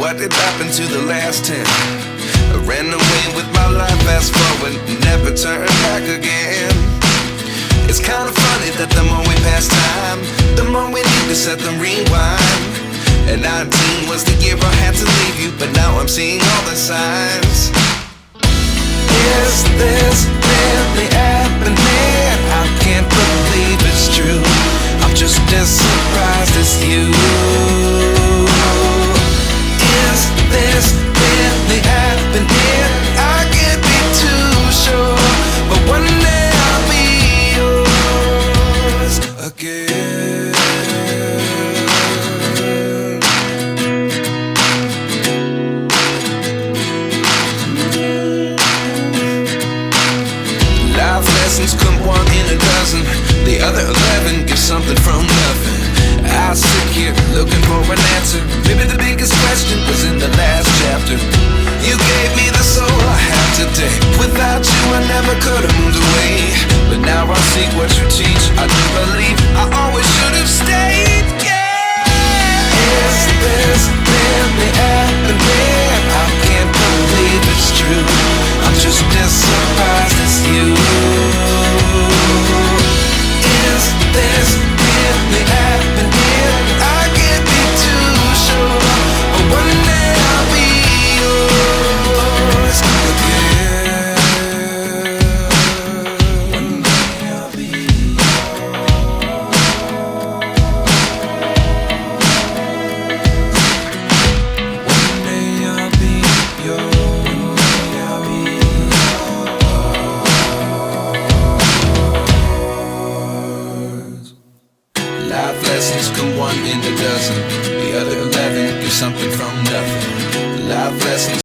what did happen to the last 10? I ran away with my life, fast forward, never turn back again. It's kinda funny that the more we pass time, the more we need to set the rewind. And 19 was the year I had to leave you, but now I'm seeing all the signs. Is this really happening? I can't believe it's true. I'm just as surprised as you. Is this really happening? I can't be too sure, but one day I'll be yours again. Life lessons come one in a dozen. The other 11 give something from nothing. I sit here looking for an answer. Maybe the biggest question was in the last chapter. You gave me the soul I have today. Without you I never could have moved away. But now I see what you teach. I do believe I always should have stayed. Yeah. Is this really happening? I can't believe it's true. I'm just as